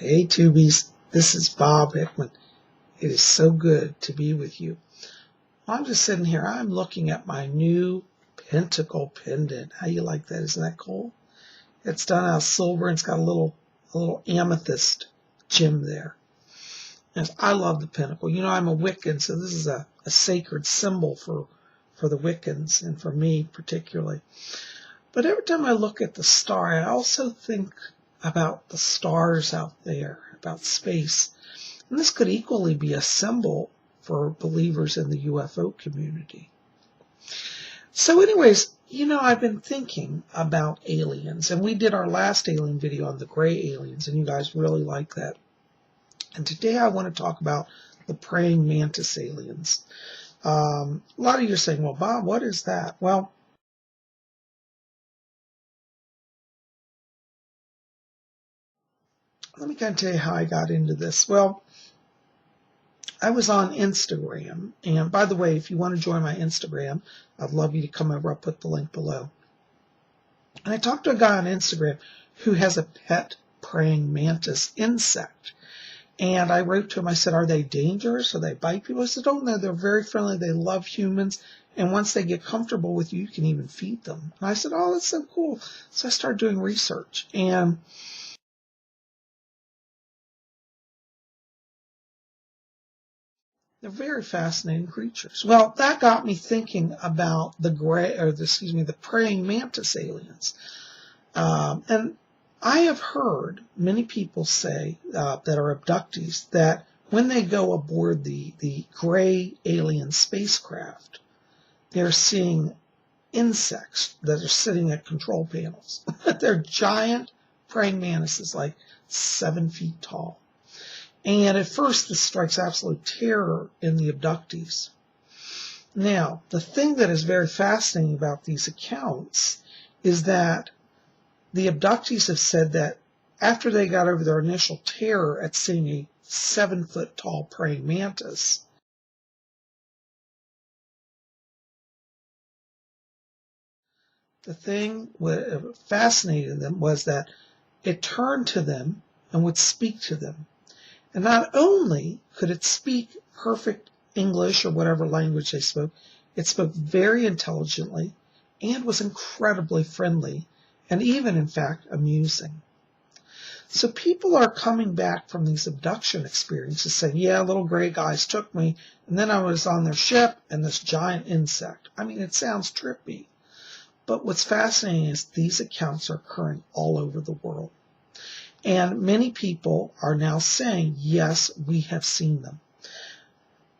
Hey Tubies, this is Bob Hickman. It is so good to be with you. I'm just sitting here, I'm looking at my new pentacle pendant. How you like that? Isn't that cool? It's done out of silver and it's got a little amethyst gem there. And I love the pentacle. You know, I'm a Wiccan, so this is a sacred symbol for the Wiccans and for me particularly. But every time I look at the star, I also think about the stars out there, about space. And this could equally be a symbol for believers in the UFO community. So anyways, you know, I've been thinking about aliens, and we did our last alien video on the gray aliens, and you guys really liked that. And today I want to talk about the praying mantis aliens. A lot of you are saying, well, Bob, what is that? Well, let me kind of tell you how I got into this. Well, I was on Instagram, and by the way, if you want to join my Instagram, I'd love you to come over. I'll put the link below. And I talked to a guy on Instagram who has a pet praying mantis insect. And I wrote to him, I said, are they dangerous? Do they bite people? He said, oh no, they're very friendly. They love humans. And once they get comfortable with you, you can even feed them. And I said, oh, that's so cool. So I started doing research. And they're very fascinating creatures. Well, that got me thinking about the praying mantis aliens. And I have heard many people say that are abductees that when they go aboard the gray alien spacecraft, they're seeing insects that are sitting at control panels. They're giant praying mantises, like 7 feet tall. And at first, this strikes absolute terror in the abductees. Now, the thing that is very fascinating about these accounts is that the abductees have said that after they got over their initial terror at seeing a 7-foot tall praying mantis, the thing that fascinated them was that it turned to them and would speak to them. And not only could it speak perfect English or whatever language they spoke, it spoke very intelligently and was incredibly friendly and even, in fact, amusing. So people are coming back from these abduction experiences saying, yeah, little gray guys took me, and then I was on their ship and this giant insect. I mean, it sounds trippy. But what's fascinating is these accounts are occurring all over the world. And many people are now saying, yes, we have seen them.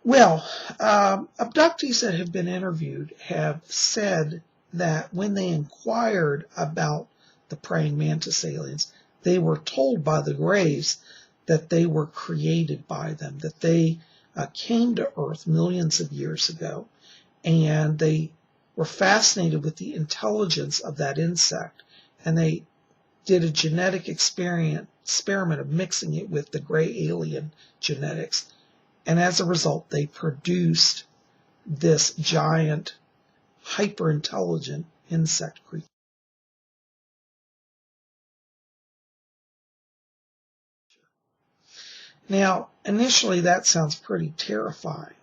Well, abductees that have been interviewed have said that when they inquired about the praying mantis aliens, they were told by the Greys that they were created by them, that they came to Earth millions of years ago, and they were fascinated with the intelligence of that insect, and they did a genetic experiment of mixing it with the gray alien genetics. And as a result, they produced this giant, hyper-intelligent insect creature. Now, initially that sounds pretty terrifying,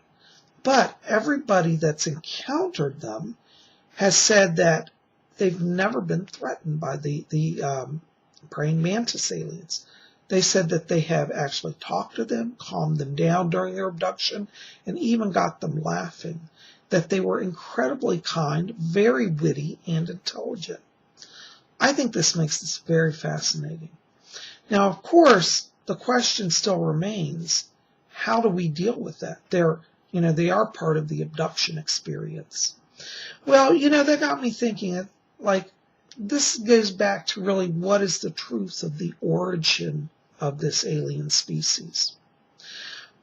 but everybody that's encountered them has said that they've never been threatened by the praying mantis aliens. They said that they have actually talked to them, calmed them down during their abduction, and even got them laughing, that they were incredibly kind, very witty, and intelligent. I think this makes this very fascinating. Now, of course, the question still remains, how do we deal with that? They are part of the abduction experience. Well, that got me thinking, this goes back to really what is the truth of the origin of this alien species.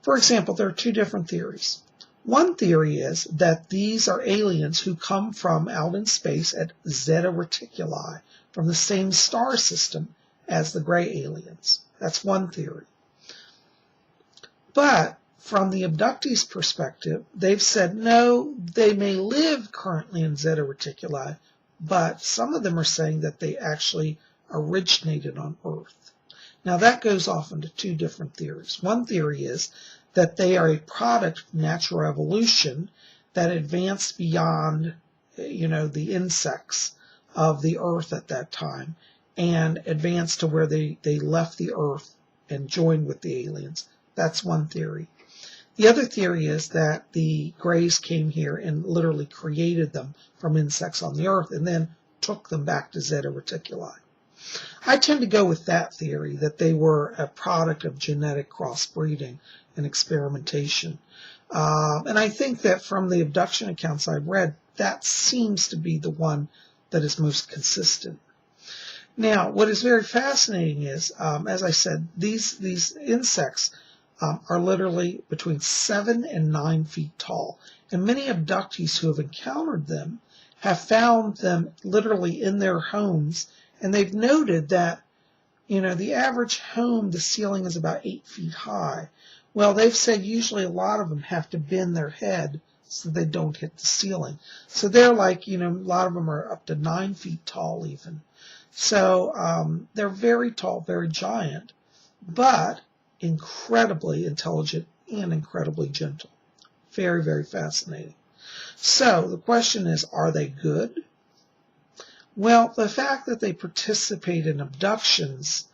For example, there are two different theories. One theory is that these are aliens who come from out in space at Zeta Reticuli, from the same star system as the gray aliens. That's one theory. But from the abductees' perspective, they've said, no, they may live currently in Zeta Reticuli, but some of them are saying that they actually originated on Earth. Now that goes off into two different theories. One theory is that they are a product of natural evolution that advanced beyond, the insects of the earth at that time and advanced to where they left the earth and joined with the aliens. That's one theory. The other theory is that the Greys came here and literally created them from insects on the earth and then took them back to Zeta Reticuli. I tend to go with that theory, that they were a product of genetic crossbreeding and experimentation. And I think that from the abduction accounts I've read, that seems to be the one that is most consistent. Now, what is very fascinating is, as I said, these insects are literally between 7 and 9 feet tall. And many abductees who have encountered them have found them literally in their homes. And they've noted that, the average home, the ceiling is about 8 feet high. Well, they've said usually a lot of them have to bend their head so they don't hit the ceiling. So they're like, a lot of them are up to 9 feet tall even. So they're very tall, very giant, but incredibly intelligent and incredibly gentle. Very, very fascinating. So the question is, are they good? Well, the fact that they participate in abductions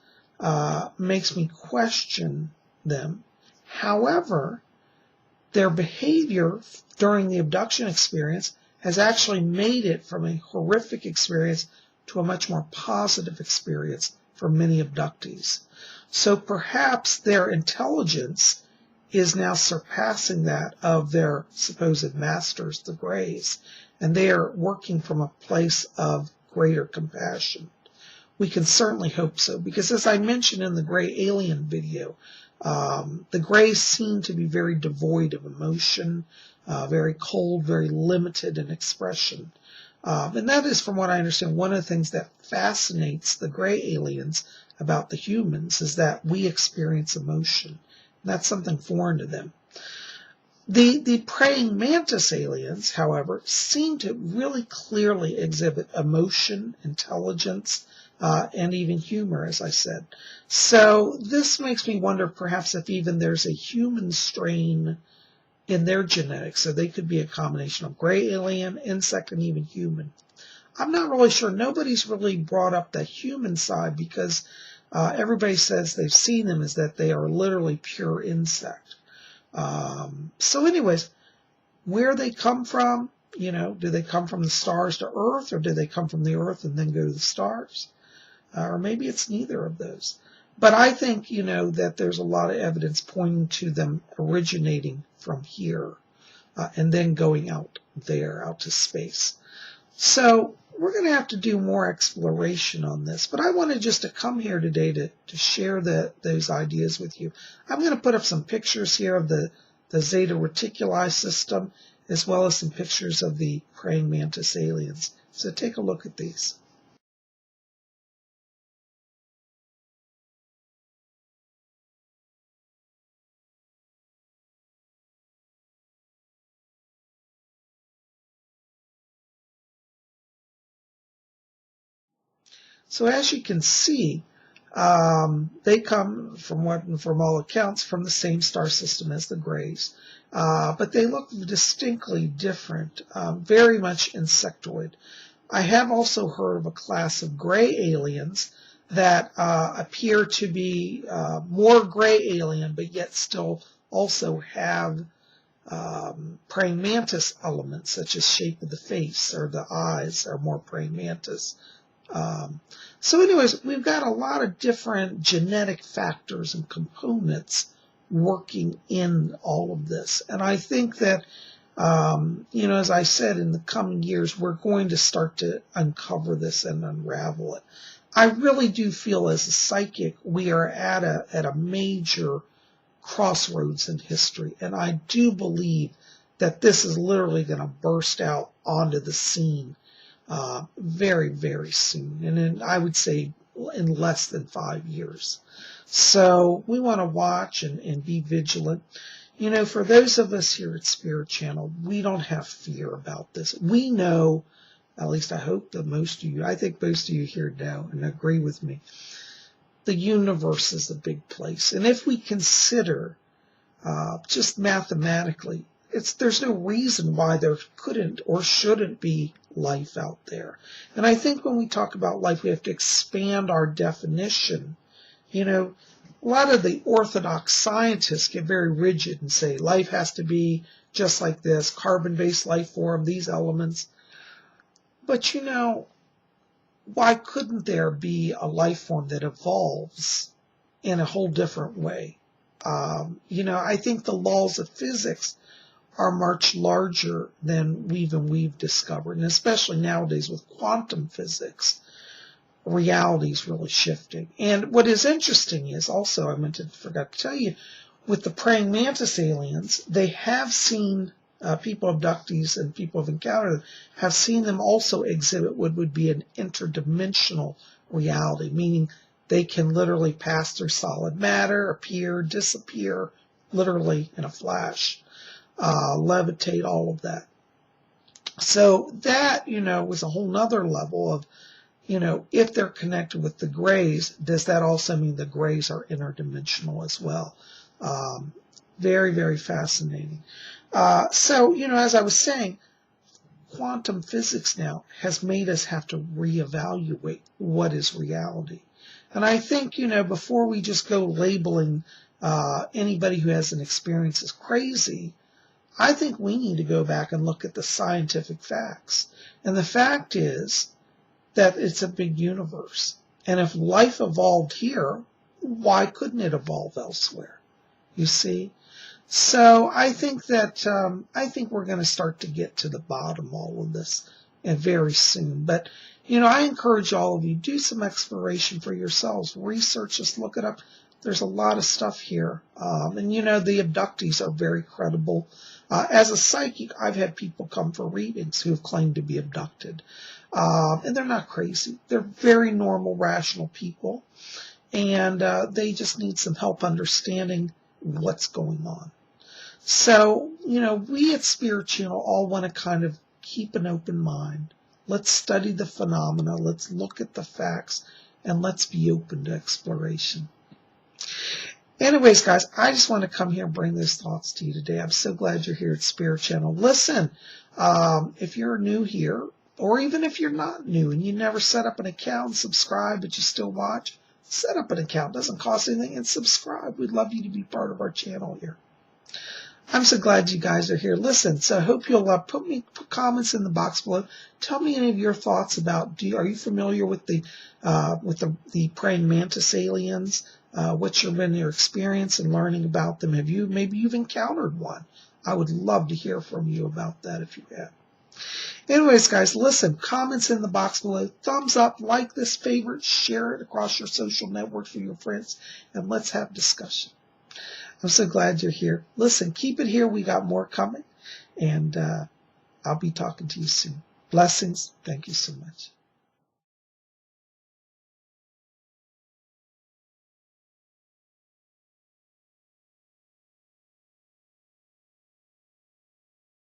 makes me question them. However, their behavior during the abduction experience has actually made it from a horrific experience to a much more positive experience for many abductees. So perhaps their intelligence is now surpassing that of their supposed masters, the Greys, and they are working from a place of greater compassion. We can certainly hope so, because as I mentioned in the Grey Alien video, the Greys seem to be very devoid of emotion, very cold, very limited in expression. And that is, from what I understand, one of the things that fascinates the Grey aliens about the humans is that we experience emotion. And that's something foreign to them. The praying mantis aliens, however, seem to really clearly exhibit emotion, intelligence, and even humor, as I said. So this makes me wonder perhaps if even there's a human strain in their genetics. So they could be a combination of gray alien, insect, and even human. I'm not really sure. Nobody's really brought up the human side because everybody says they've seen them, is that they are literally pure insect. So anyways, where they come from, do they come from the stars to Earth, or do they come from the Earth and then go to the stars? Or maybe it's neither of those. But I think, that there's a lot of evidence pointing to them originating from here and then going out there, out to space. So we're going to have to do more exploration on this. But I wanted just to come here today to share those ideas with you. I'm going to put up some pictures here of the Zeta Reticuli system, as well as some pictures of the praying mantis aliens. So take a look at these. So as you can see, they come, from all accounts, from the same star system as the Greys, but they look distinctly different, very much insectoid. I have also heard of a class of gray aliens that appear to be more gray alien, but yet still also have praying mantis elements, such as shape of the face or the eyes are more praying mantis. So anyways, we've got a lot of different genetic factors and components working in all of this. And I think that, as I said, in the coming years, we're going to start to uncover this and unravel it. I really do feel as a psychic, we are at a major crossroads in history. And I do believe that this is literally going to burst out onto the scene very, very soon. And I would say in less than 5 years. So we want to watch and be vigilant. For those of us here at Spirit Channel, we don't have fear about this. We know, at least I hope that most of you, I think most of you here know and agree with me, the universe is a big place. And if we consider just mathematically, there's no reason why there couldn't or shouldn't be life out there. And I think when we talk about life, we have to expand our definition. You know, a lot of the orthodox scientists get very rigid and say life has to be just like this, carbon-based life form, these elements. But you know, why couldn't there be a life form that evolves in a whole different way? You know, I think the laws of physics are much larger than we've discovered, and especially nowadays with quantum physics, reality is really shifting. And what is interesting is also, forgot to tell you, with the praying mantis aliens, they have seen people, abductees, and people have encountered them, have seen them also exhibit what would be an interdimensional reality, meaning they can literally pass through solid matter, appear, disappear, literally in a flash, levitate, all of that. So that, you know, was a whole nother level of, you know, if they're connected with the grays, does that also mean the grays are interdimensional as well? Very, very fascinating. So, you know, as I was saying, quantum physics now has made us have to reevaluate what is reality. And I think, you know, before we just go labeling anybody who has an experience as crazy, I think we need to go back and look at the scientific facts. And the fact is that it's a big universe. And if life evolved here, why couldn't it evolve elsewhere? You see? So I think that we're going to start to get to the bottom of all of this, and very soon. But you know, I encourage all of you, do some exploration for yourselves, research this, look it up. There's a lot of stuff here, and you know, the abductees are very credible. As a psychic, I've had people come for readings who have claimed to be abducted, and they're not crazy. They're very normal, rational people, and they just need some help understanding what's going on. So, you know, we at Spirit Channel all want to kind of keep an open mind. Let's study the phenomena, let's look at the facts, and let's be open to exploration. Anyways, guys, I just want to come here and bring those thoughts to you today. I'm so glad you're here at Spirit Channel. Listen, if you're new here, or even if you're not new and you never set up an account and subscribe, but you still watch, set up an account. It doesn't cost anything, and subscribe. We'd love you to be part of our channel here. I'm so glad you guys are here. Listen, so I hope you'll put comments in the box below. Tell me any of your thoughts about, are you familiar with the praying mantis aliens? What's been your experience in learning about them? Maybe you've encountered one? I would love to hear from you about that if you have. Anyways, guys, listen, comments in the box below. Thumbs up, like this, favorite, share it across your social networks for your friends, and let's have discussion. I'm so glad you're here. Listen, keep it here. We got more coming, and I'll be talking to you soon. Blessings. Thank you so much.